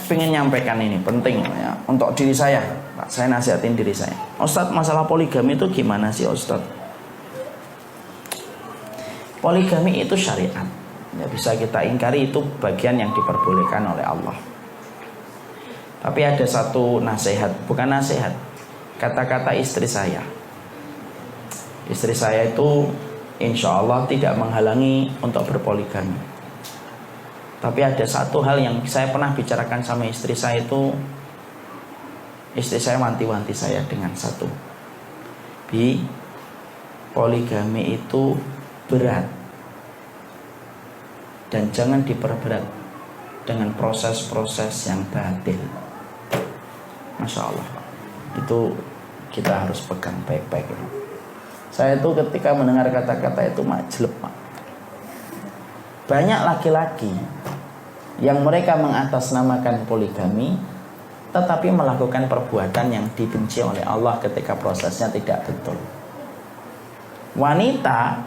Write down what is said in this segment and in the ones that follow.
pengen nyampaikan ini penting ya untuk diri saya. Saya nasihatin diri saya. Ustadz, masalah poligami itu gimana sih Ustadz? Poligami itu syariat. Ya bisa kita ingkari, itu bagian yang diperbolehkan oleh Allah. Tapi ada satu nasihat, bukan nasihat, kata-kata istri saya. Istri saya itu insya Allah tidak menghalangi untuk berpoligami. Tapi ada satu hal yang saya pernah bicarakan sama istri saya itu, istri saya wanti-wanti saya dengan satu, Bi, poligami itu berat dan jangan diperberat dengan proses-proses yang batil. Masya Allah, itu kita harus pegang baik-baik. Saya itu ketika mendengar kata-kata itu majleb, Pak. Banyak laki-laki yang mereka mengatasnamakan poligami tetapi melakukan perbuatan yang dibenci oleh Allah ketika prosesnya tidak betul. Wanita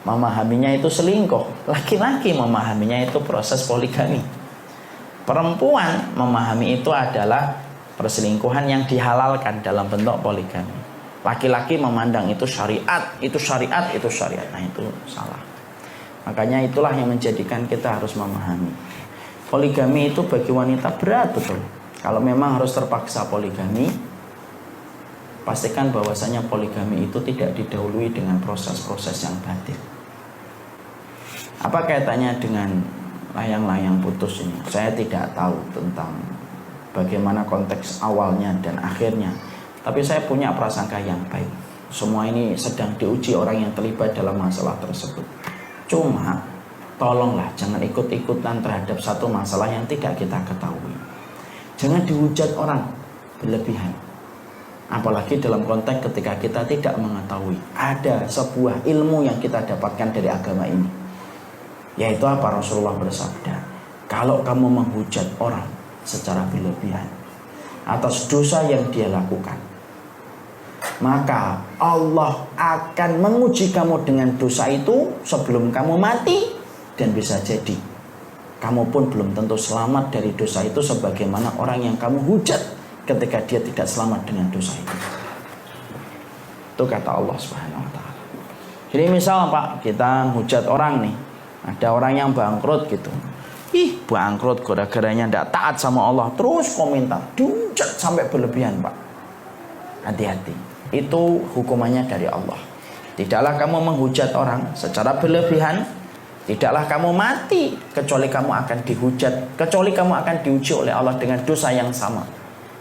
memahaminya itu selingkuh, laki-laki memahaminya itu proses poligami. Perempuan memahami itu adalah perselingkuhan yang dihalalkan dalam bentuk poligami. Laki-laki memandang itu syariat, itu syariat, itu syariat. Nah, itu salah. Makanya itulah yang menjadikan kita harus memahami poligami itu bagi wanita berat betul. Kalau memang harus terpaksa poligami, pastikan bahwasanya poligami itu tidak didahului dengan proses-proses yang batil. Apa kaitannya dengan layang-layang putus ini? Saya tidak tahu tentang bagaimana konteks awalnya dan akhirnya. Tapi saya punya prasangka yang baik. Semua ini sedang diuji orang yang terlibat dalam masalah tersebut. Cuma tolonglah jangan ikut-ikutan terhadap satu masalah yang tidak kita ketahui. Jangan dihujat orang berlebihan. Apalagi dalam konteks ketika kita tidak mengetahui ada sebuah ilmu yang kita dapatkan dari agama ini. Yaitu apa? Rasulullah bersabda, kalau kamu menghujat orang secara berlebihan atas dosa yang dia lakukan, maka Allah akan menguji kamu dengan dosa itu sebelum kamu mati. Dan bisa jadi kamu pun belum tentu selamat dari dosa itu sebagaimana orang yang kamu hujat ketika dia tidak selamat dengan dosa itu. Itu kata Allah Subhanahu wa ta'ala. Jadi misal Pak, kita hujat orang nih, ada orang yang bangkrut gitu. Bangkrut gara-garanya tidak taat sama Allah, terus komentar, dihujat sampai berlebihan Pak. Hati-hati, itu hukumannya dari Allah. Tidaklah kamu menghujat orang secara berlebihan, tidaklah kamu mati kecuali kamu akan dihujat, kecuali kamu akan diuji oleh Allah dengan dosa yang sama.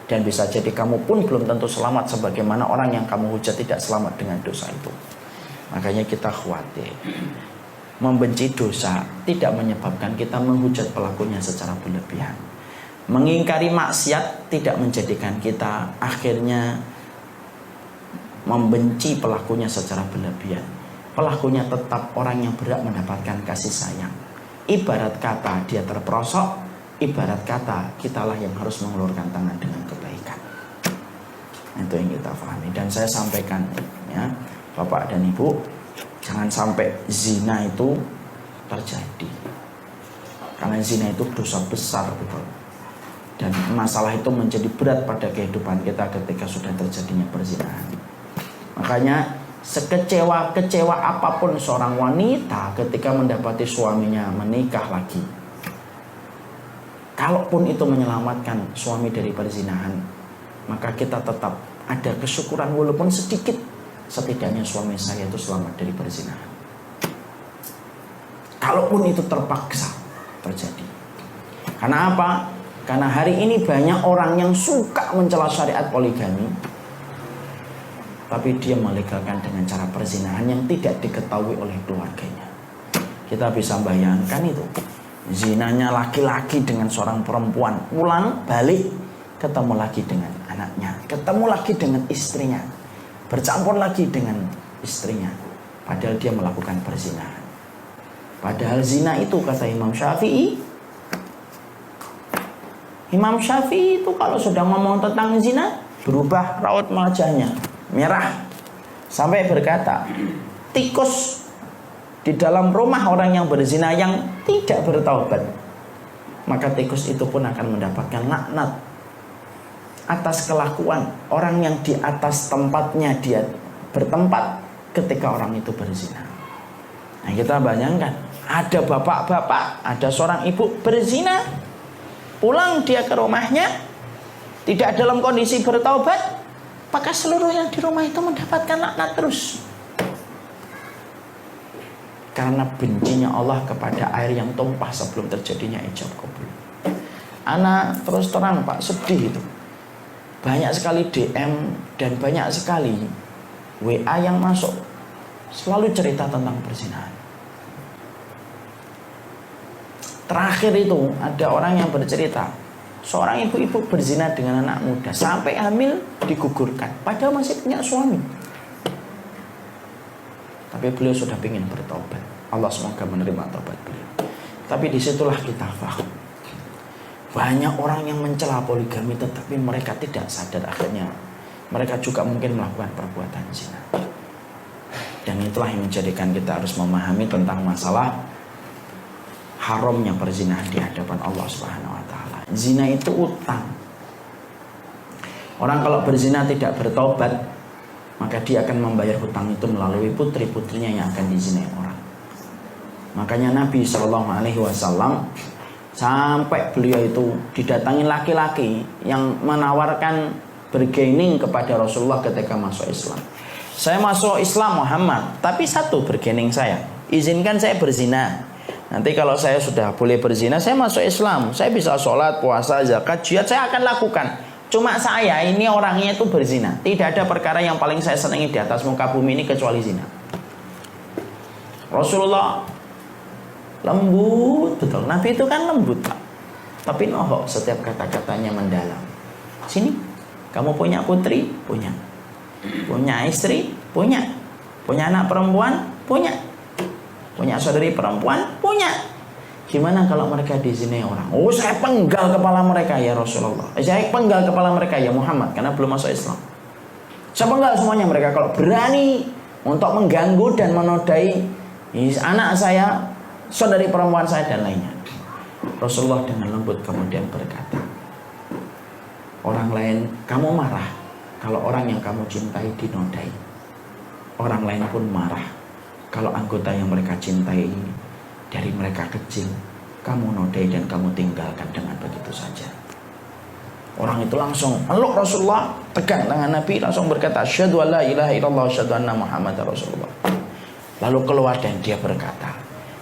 Dan bisa jadi kamu pun belum tentu selamat sebagaimana orang yang kamu hujat tidak selamat dengan dosa itu. Makanya kita khawatir. Membenci dosa tidak menyebabkan kita menghujat pelakunya secara berlebihan. Mengingkari maksiat tidak menjadikan kita akhirnya membenci pelakunya secara berlebihan. Pelakunya tetap orang yang berhak mendapatkan kasih sayang. Ibarat kata dia terperosok, ibarat kata kitalah yang harus mengulurkan tangan dengan kebaikan. Itu yang kita pahami. Dan saya sampaikan ya, Bapak dan Ibu, jangan sampai zina itu terjadi. Karena zina itu dosa besar betul. Dan masalah itu menjadi berat pada kehidupan kita ketika sudah terjadinya perzinahan. Makanya sekecewa-kecewa apapun seorang wanita ketika mendapati suaminya menikah lagi, kalaupun itu menyelamatkan suami dari perzinahan, maka kita tetap ada kesyukuran walaupun sedikit. Setidaknya suami saya itu selamat dari perzinahan. Kalaupun itu terpaksa terjadi. Karena apa? Karena hari ini banyak orang yang suka mencela syariat poligami, tapi dia melegalkan dengan cara perzinahan yang tidak diketahui oleh keluarganya. Kita bisa bayangkan itu. Zinanya laki-laki dengan seorang perempuan, pulang balik ketemu lagi dengan anaknya, ketemu lagi dengan istrinya, bercampur lagi dengan istrinya, padahal dia melakukan perzinahan. Padahal zina itu kata Imam Syafi'i, itu kalau sudah ngomong tentang zina berubah raut wajahnya merah sampai berkata, tikus di dalam rumah orang yang berzina yang tidak bertaubat maka tikus itu pun akan mendapatkan laknat atas kelakuan orang yang di atas tempatnya dia bertempat ketika orang itu berzina. Nah, kita bayangkan, ada bapak-bapak, ada seorang ibu berzina, pulang dia ke rumahnya tidak dalam kondisi bertaubat, maka seluruh yang di rumah itu mendapatkan laknat terus. Karena bencinya Allah kepada air yang tumpah sebelum terjadinya ijab kabul. Anak terus terang Pak, sedih itu. Banyak sekali DM dan banyak sekali WA yang masuk, selalu cerita tentang perzinahan. Terakhir itu ada orang yang bercerita, seorang ibu-ibu berzina dengan anak muda sampai hamil digugurkan, padahal masih punya suami. Tapi beliau sudah ingin bertobat. Allah semoga menerima tobat beliau. Tapi disitulah kita paham, banyak orang yang mencela poligami tetapi mereka tidak sadar akhirnya mereka juga mungkin melakukan perbuatan zina. Dan itulah yang menjadikan kita harus memahami tentang masalah haramnya perzinahan di hadapan Allah Subhanahu wa taala. Zina itu utang. Orang kalau berzina tidak bertobat, maka dia akan membayar hutang itu melalui putri-putrinya yang akan dizinai orang. Makanya Nabi SAW sampai beliau itu didatangi laki-laki yang menawarkan bergening kepada Rasulullah ketika masuk Islam. Saya masuk Islam Muhammad, tapi satu bergening saya, izinkan saya berzina. Nanti kalau saya sudah boleh berzina, saya masuk Islam, saya bisa sholat, puasa, zakat, jihad, saya akan lakukan. Cuma saya ini orangnya itu berzina. Tidak ada perkara yang paling saya senangi di atas muka bumi ini kecuali zina. Rasulullah lembut betul. Nabi itu kan lembut Pak, tapi nohok setiap kata-katanya mendalam. Sini, kamu punya putri? Punya. Punya istri? Punya. Punya anak perempuan? Punya. Punya saudari perempuan? Punya. Gimana kalau mereka dizinai orang? Oh, saya penggal kepala mereka ya Rasulullah. Saya penggal kepala mereka ya Muhammad, karena belum masuk Islam. Saya penggal semuanya mereka kalau berani untuk mengganggu dan menodai anak saya, saudari perempuan saya dan lainnya. Rasulullah dengan lembut kemudian berkata, orang lain kamu marah kalau orang yang kamu cintai dinodai. Orang lain pun marah kalau anggota yang mereka cintai dari mereka kecil kamu nodai dan kamu tinggalkan dengan begitu saja. Orang itu langsung meluk Rasulullah, tegang tangan Nabi, langsung berkata, asyhadu an la ilaha illallah, asyhadu anna Muhammadar Rasulullah. Lalu keluar dan dia berkata,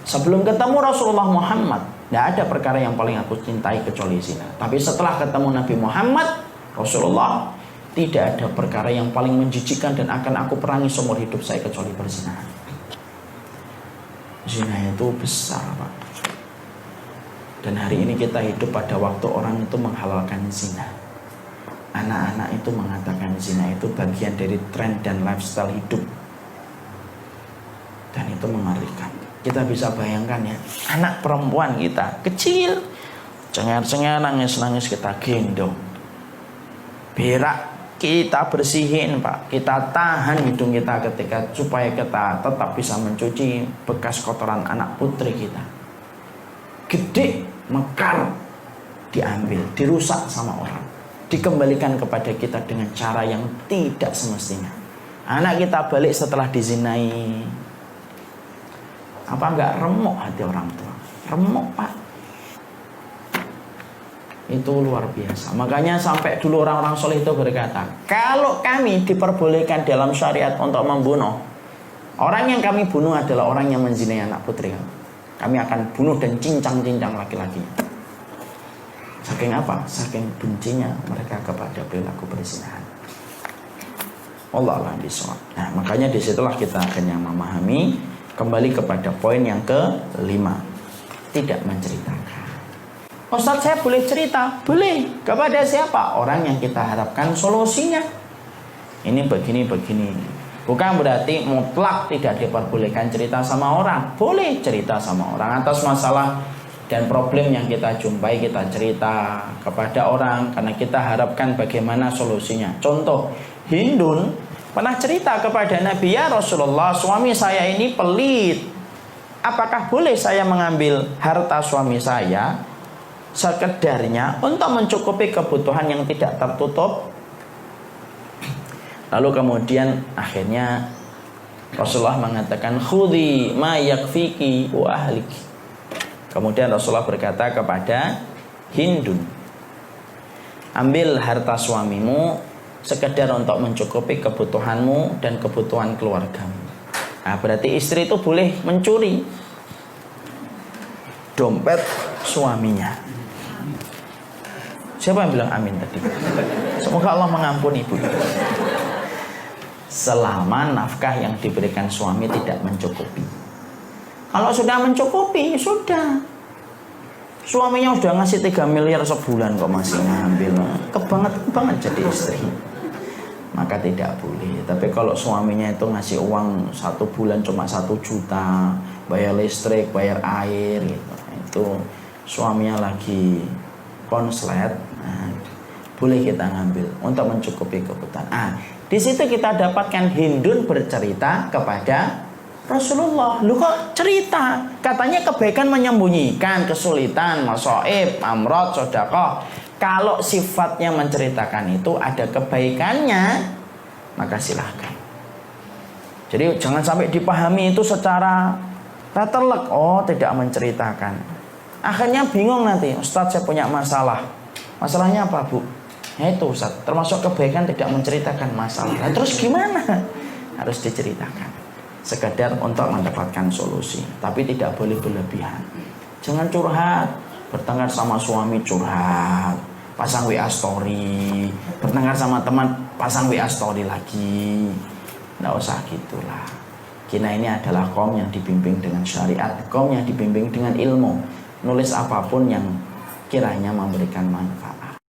sebelum ketemu Rasulullah Muhammad, tidak ada perkara yang paling aku cintai kecuali zina. Tapi setelah ketemu Nabi Muhammad Rasulullah, tidak ada perkara yang paling menjijikkan dan akan aku perangi seumur hidup saya kecuali perzinahan. Zina itu besar Pak. Dan hari ini kita hidup pada waktu orang itu menghalalkan zina. Anak-anak itu mengatakan zina itu bagian dari tren dan lifestyle hidup. Dan itu mengerikan. Kita bisa bayangkan ya, anak perempuan kita kecil, cengar-cengar, nangis-nangis kita gendong. Berak kita bersihin Pak, kita tahan hidung kita ketika supaya kita tetap bisa mencuci bekas kotoran anak putri kita. Gede, mekar, diambil, dirusak sama orang, dikembalikan kepada kita dengan cara yang tidak semestinya. Anak kita balik setelah dizinai, apa enggak remuk hati orang tua? Remuk Pak. Itu luar biasa. Makanya sampai dulu orang-orang soleh itu berkata, kalau kami diperbolehkan dalam syariat untuk membunuh, orang yang kami bunuh adalah orang yang menzinai anak putri kami. Kami akan bunuh dan cincang-cincang laki-lakinya. Saking apa? Saking bencinya mereka kepada perilaku perzinahan. Allah a'lam bishawab. Nah, makanya disitulah kita akhirnya memahami kembali kepada poin yang kelima, tidak menceritakan. Ustaz, saya boleh cerita? Boleh. Kepada siapa? Orang yang kita harapkan solusinya. Ini begini-begini. Bukan berarti mutlak tidak diperbolehkan cerita sama orang. Boleh cerita sama orang atas masalah dan problem yang kita jumpai, kita cerita kepada orang karena kita harapkan bagaimana solusinya. Contoh, Hindun pernah cerita kepada Nabi, ya Rasulullah, suami saya ini pelit. Apakah boleh saya mengambil harta suami saya sekedarnya untuk mencukupi kebutuhan yang tidak tertutup. Lalu kemudian akhirnya Rasulullah mengatakan khudhi ma yakfiki wa ahliki. Kemudian Rasulullah berkata kepada Hindun, ambil harta suamimu sekedar untuk mencukupi kebutuhanmu dan kebutuhan keluargamu. Nah, berarti istri itu boleh mencuri dompet suaminya. Siapa yang bilang amin tadi? Semoga Allah mengampuni ibu. Selama nafkah yang diberikan suami tidak mencukupi. Kalau sudah mencukupi, sudah. Suaminya sudah ngasih 3 miliar sebulan kok masih ngambil. Kebanget jadi istri. Maka tidak boleh. Tapi kalau suaminya itu ngasih uang 1 bulan cuma 1 juta, bayar listrik, bayar air gitu. Itu suaminya lagi konslet, nah, boleh kita ngambil untuk mencukupi kebutuhan. Di situ kita dapatkan Hindun bercerita kepada Rasulullah. Lu kok cerita? Katanya kebaikan menyembunyikan, kesulitan, masaib, amrod, sedekah. Kalau sifatnya menceritakan itu ada kebaikannya, maka silahkan. Jadi jangan sampai dipahami itu secara tetelek. Oh, tidak menceritakan. Akhirnya bingung nanti, Ustadz saya punya masalah. Masalahnya apa, Bu? Ya itu Ustadz, termasuk kebaikan tidak menceritakan masalah. Nah, terus gimana? Harus diceritakan. Sekedar untuk mendapatkan solusi. Tapi tidak boleh berlebihan. Jangan curhat. Bertengkar sama suami curhat. Pasang WA story. Bertengkar sama teman, pasang WA story lagi. Nggak usah gitulah. Kita ini adalah kaum yang dibimbing dengan syariat. Kaum yang dibimbing dengan ilmu. Nulis apapun yang kiranya memberikan manfaat.